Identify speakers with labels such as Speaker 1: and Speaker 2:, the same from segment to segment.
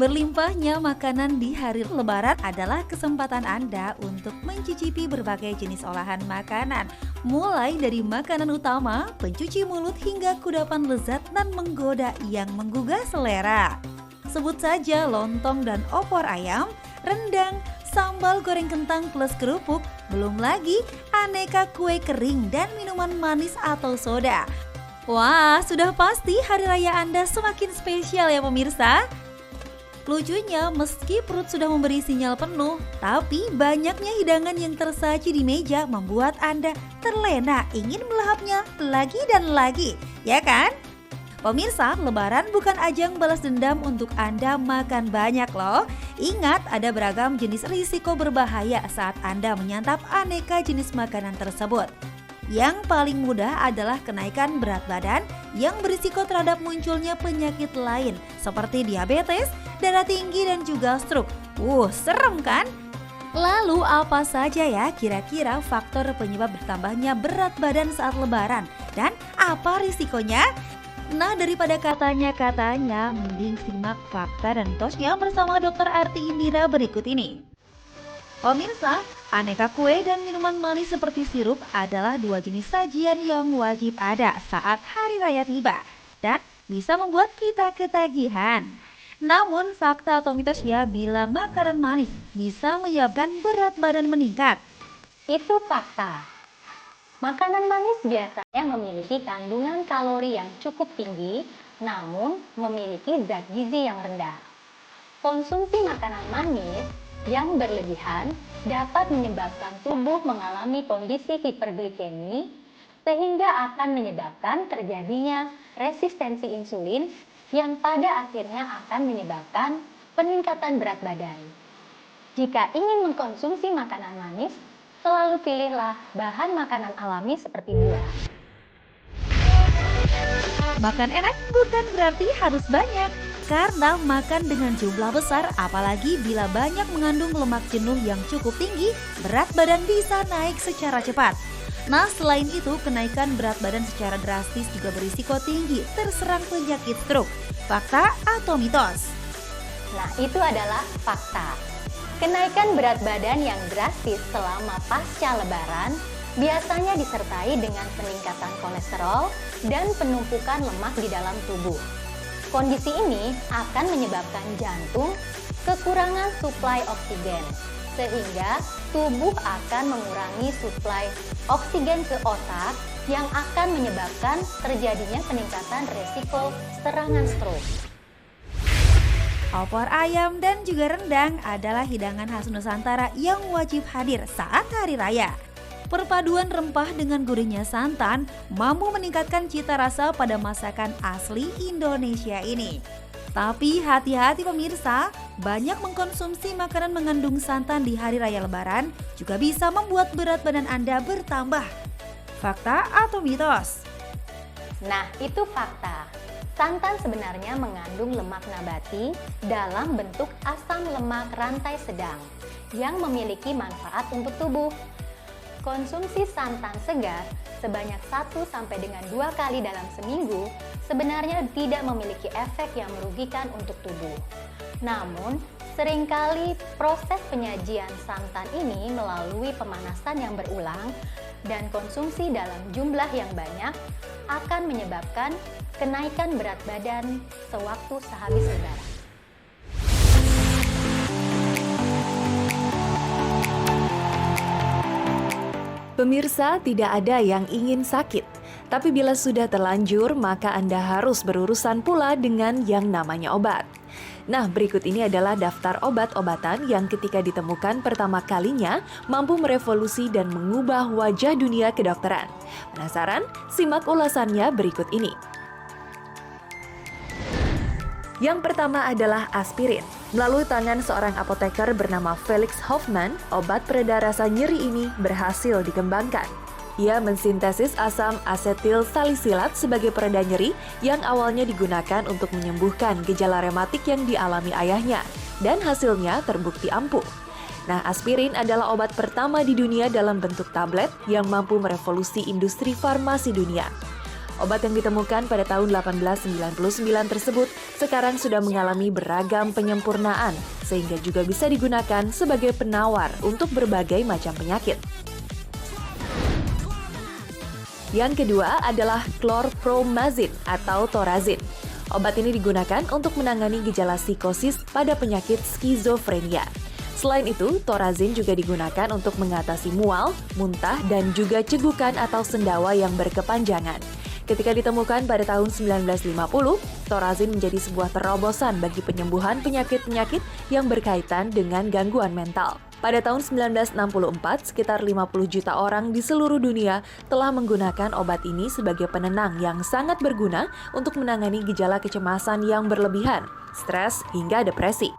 Speaker 1: Berlimpahnya makanan di hari Lebaran adalah kesempatan Anda untuk mencicipi berbagai jenis olahan makanan. Mulai dari makanan utama, pencuci mulut hingga kudapan lezat dan menggoda yang menggugah selera. Sebut saja lontong dan opor ayam, rendang, sambal goreng kentang plus kerupuk, belum lagi aneka kue kering dan minuman manis atau soda. Wah, sudah pasti hari raya Anda semakin spesial ya pemirsa. Lucunya, meski perut sudah memberi sinyal penuh, tapi banyaknya hidangan yang tersaji di meja membuat Anda terlena ingin melahapnya lagi dan lagi, ya kan? Pemirsa, Lebaran bukan ajang balas dendam untuk Anda makan banyak loh. Ingat, ada beragam jenis risiko berbahaya saat Anda menyantap aneka jenis makanan tersebut. Yang paling mudah adalah kenaikan berat badan yang berisiko terhadap munculnya penyakit lain seperti diabetes, darah tinggi dan juga stroke. Serem kan? Lalu apa saja ya kira-kira faktor penyebab bertambahnya berat badan saat Lebaran? Dan apa risikonya? Nah, daripada katanya-katanya, mending simak fakta dan mitosnya bersama Dr. Arti Indira berikut ini. Pemirsa, aneka kue dan minuman manis seperti sirup adalah dua jenis sajian yang wajib ada saat hari raya tiba dan bisa membuat kita ketagihan. Namun, fakta atau mitosnya bilang makanan manis bisa menyebabkan berat badan meningkat.
Speaker 2: Itu fakta. Makanan manis biasanya memiliki kandungan kalori yang cukup tinggi, namun memiliki zat gizi yang rendah. Konsumsi makanan manis yang berlebihan dapat menyebabkan tubuh mengalami kondisi hiperglikemi, sehingga akan menyebabkan terjadinya resistensi insulin yang pada akhirnya akan menyebabkan peningkatan berat badan. Jika ingin mengkonsumsi makanan manis, selalu pilihlah bahan makanan alami seperti buah.
Speaker 1: Makan enak bukan berarti harus banyak. Karena makan dengan jumlah besar, apalagi bila banyak mengandung lemak jenuh yang cukup tinggi, berat badan bisa naik secara cepat. Nah, selain itu, kenaikan berat badan secara drastis juga berisiko tinggi terserang penyakit stroke. Fakta atau mitos?
Speaker 2: Nah, itu adalah fakta. Kenaikan berat badan yang drastis selama pasca Lebaran biasanya disertai dengan peningkatan kolesterol dan penumpukan lemak di dalam tubuh. Kondisi ini akan menyebabkan jantung kekurangan suplai oksigen, sehingga tubuh akan mengurangi suplai oksigen ke otak yang akan menyebabkan terjadinya peningkatan resiko serangan stroke.
Speaker 1: Opor ayam dan juga rendang adalah hidangan khas Nusantara yang wajib hadir saat hari raya. Perpaduan rempah dengan gurihnya santan mampu meningkatkan cita rasa pada masakan asli Indonesia ini. Tapi hati-hati pemirsa, banyak mengkonsumsi makanan mengandung santan di hari raya Lebaran juga bisa membuat berat badan Anda bertambah. Fakta atau mitos?
Speaker 2: Nah, itu fakta. Santan sebenarnya mengandung lemak nabati dalam bentuk asam lemak rantai sedang yang memiliki manfaat untuk tubuh. Konsumsi santan segar sebanyak 1-2 kali dalam seminggu sebenarnya tidak memiliki efek yang merugikan untuk tubuh. Namun, seringkali proses penyajian santan ini melalui pemanasan yang berulang dan konsumsi dalam jumlah yang banyak akan menyebabkan kenaikan berat badan sewaktu sehabis Lebaran.
Speaker 3: Pemirsa, tidak ada yang ingin sakit. Tapi bila sudah terlanjur, maka Anda harus berurusan pula dengan yang namanya obat. Nah, berikut ini adalah daftar obat-obatan yang ketika ditemukan pertama kalinya mampu merevolusi dan mengubah wajah dunia kedokteran. Penasaran? Simak ulasannya berikut ini. Yang pertama adalah aspirin. Melalui tangan seorang apoteker bernama Felix Hoffman, obat pereda rasa nyeri ini berhasil dikembangkan. Ia mensintesis asam asetil salisilat sebagai pereda nyeri yang awalnya digunakan untuk menyembuhkan gejala rematik yang dialami ayahnya, dan hasilnya terbukti ampuh. Nah, aspirin adalah obat pertama di dunia dalam bentuk tablet yang mampu merevolusi industri farmasi dunia. Obat yang ditemukan pada tahun 1899 tersebut sekarang sudah mengalami beragam penyempurnaan, sehingga juga bisa digunakan sebagai penawar untuk berbagai macam penyakit. Yang kedua adalah chlorpromazine atau Thorazine. Obat ini digunakan untuk menangani gejala psikosis pada penyakit skizofrenia. Selain itu, Thorazine juga digunakan untuk mengatasi mual, muntah, dan juga cegukan atau sendawa yang berkepanjangan. Ketika ditemukan pada tahun 1950, Thorazine menjadi sebuah terobosan bagi penyembuhan penyakit-penyakit yang berkaitan dengan gangguan mental. Pada tahun 1964, sekitar 50 juta orang di seluruh dunia telah menggunakan obat ini sebagai penenang yang sangat berguna untuk menangani gejala kecemasan yang berlebihan, stres, hingga depresi.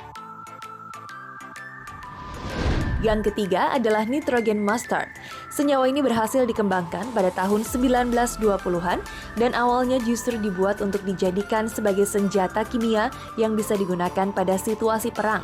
Speaker 3: Yang ketiga adalah nitrogen mustard. Senyawa ini berhasil dikembangkan pada tahun 1920-an dan awalnya justru dibuat untuk dijadikan sebagai senjata kimia yang bisa digunakan pada situasi perang.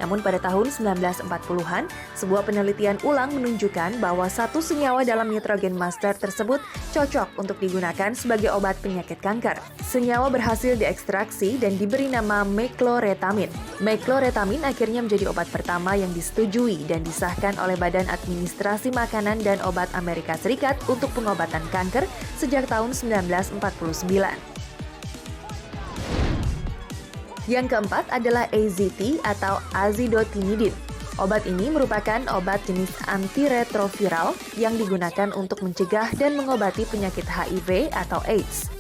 Speaker 3: Namun pada tahun 1940-an, sebuah penelitian ulang menunjukkan bahwa satu senyawa dalam nitrogen mustard tersebut cocok untuk digunakan sebagai obat penyakit kanker. Senyawa berhasil diekstraksi dan diberi nama mecloretamin. Mecloretamin akhirnya menjadi obat pertama yang disetujui dan disahkan oleh Badan Administrasi Makanan dan Obat Amerika Serikat untuk pengobatan kanker sejak tahun 1949. Yang keempat adalah AZT atau azidotimidin. Obat ini merupakan obat jenis antiretroviral yang digunakan untuk mencegah dan mengobati penyakit HIV atau AIDS.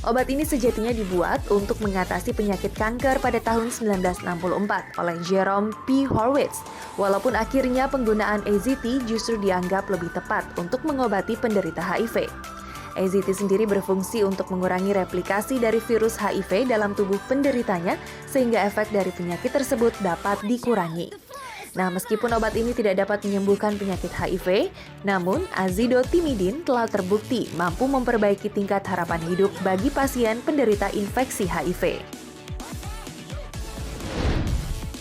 Speaker 3: Obat ini sejatinya dibuat untuk mengatasi penyakit kanker pada tahun 1964 oleh Jerome P. Horwitz, walaupun akhirnya penggunaan AZT justru dianggap lebih tepat untuk mengobati penderita HIV. AZT sendiri berfungsi untuk mengurangi replikasi dari virus HIV dalam tubuh penderitanya sehingga efek dari penyakit tersebut dapat dikurangi. Nah, meskipun obat ini tidak dapat menyembuhkan penyakit HIV, namun azidotimidin telah terbukti mampu memperbaiki tingkat harapan hidup bagi pasien penderita infeksi HIV.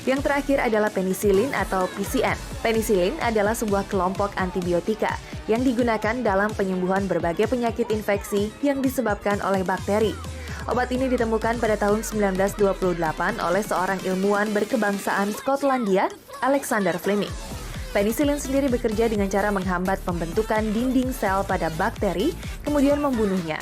Speaker 3: Yang terakhir adalah penisilin atau PCN. Penisilin adalah sebuah kelompok antibiotika yang digunakan dalam penyembuhan berbagai penyakit infeksi yang disebabkan oleh bakteri. Obat ini ditemukan pada tahun 1928 oleh seorang ilmuwan berkebangsaan Skotlandia, Alexander Fleming. Penisilin sendiri bekerja dengan cara menghambat pembentukan dinding sel pada bakteri, kemudian membunuhnya.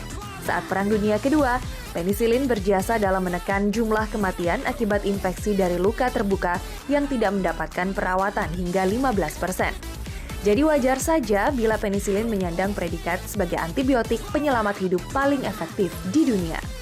Speaker 3: Saat Perang Dunia Kedua, penisilin berjasa dalam menekan jumlah kematian akibat infeksi dari luka terbuka yang tidak mendapatkan perawatan hingga 15%. Jadi wajar saja bila penisilin menyandang predikat sebagai antibiotik penyelamat hidup paling efektif di dunia.